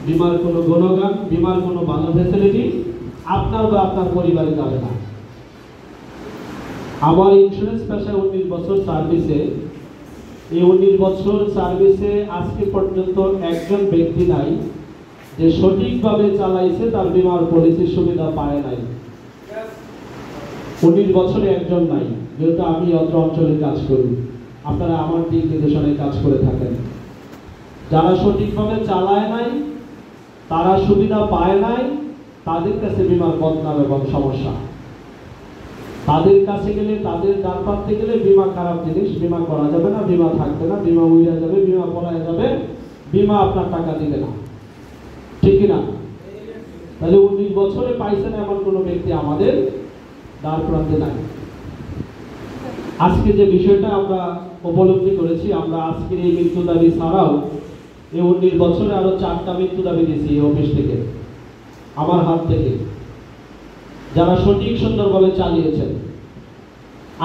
বিমার কোনো গুণগান, বিমার কোনো ভালো ফ্যাসিলিটি আপনার বা আপনার পরিবারে যাবে না। আমার ইন্স্যুরেন্স পেশায় 19 বছর সার্ভিসে, এই 19 বছর সার্ভিসে আজকে পর্যন্ত একজন ব্যক্তি নাই যে সঠিকভাবে চালাইছে তার বিমার পলিসির সুবিধা পায় নাই। 19 বছরে একজন নাই, যেহেতু আমি অত্র অঞ্চলে কাজ করি, আপনারা আমার দিক নির্দেশনায় কাজ করে থাকেন। যারা সঠিকভাবে চালায় নাই, তারা সুবিধা পায় নাই, তাদের কাছে বিমার বদনাম এবং সমস্যা। তাদের কাছে গেলে, তাদের দ্বার পাততে গেলে বিমা খারাপ জিনিস, বিমা করা যাবে না, বিমা থাকবে না, বিমা উড়ে যাবে, বিমা পলায় যাবে, বিমা আপনার টাকা দিবে না, ঠিক না? তাহলে 19 বছরে পাইছেন এমন কোনো ব্যক্তি আমাদের দ্বার প্রান্তে নাই। আজকে যে বিষয়টা আমরা উপলব্ধি করেছি, আমরা আজকের এই মৃত্যু দাবি ছাড়াও এই 19 বছরে আরো 4টা মৃত্যু দাবি দিয়েছি এই অফিস থেকে, আমার হাত থেকে, যারা সঠিক সুন্দরভাবে চালিয়েছেন।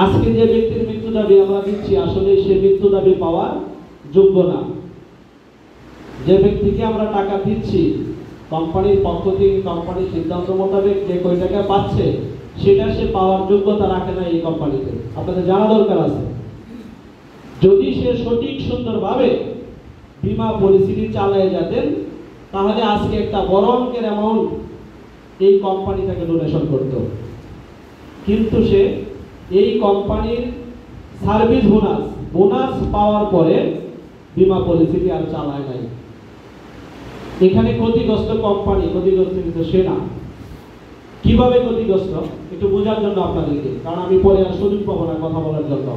আজকে যে ব্যক্তির মৃত্যু দাবি আমরা দিচ্ছি, আসলে সে মৃত্যু দাবি পাওয়ার যোগ্য না। যে ব্যক্তিকে আমরা টাকা দিচ্ছি, কোম্পানির পক্ষ থেকে কোম্পানির সিদ্ধান্ত মোতাবেক যে কয় টাকা পাচ্ছে, সেটা সে পাওয়ার যোগ্যতা রাখে না এই কোম্পানিতে। আপনাদের জানা দরকার আছে। যদি সে সঠিক সুন্দরভাবে বিমা পলিসিটি চালিয়ে যেতেন, তাহলে আজকে একটা বড় অঙ্কের অ্যামাউন্ট এই কোম্পানি তাকে ডোনেশন করত। কিন্তু সে এই কোম্পানির সার্ভিস বোনাস পাওয়ার পরে বিমা পলিসিটি আর চালায় নাই। এখানে ক্ষতিগ্রস্ত কোম্পানি, ক্ষতিগ্রস্ত কিন্তু সে না। কিভাবে ক্ষতিগ্রস্ত একটু বোঝার জন্য আপনাদেরকে, কারণ আমি পরে আর সুযোগ পাবো না কথা বলার জন্য।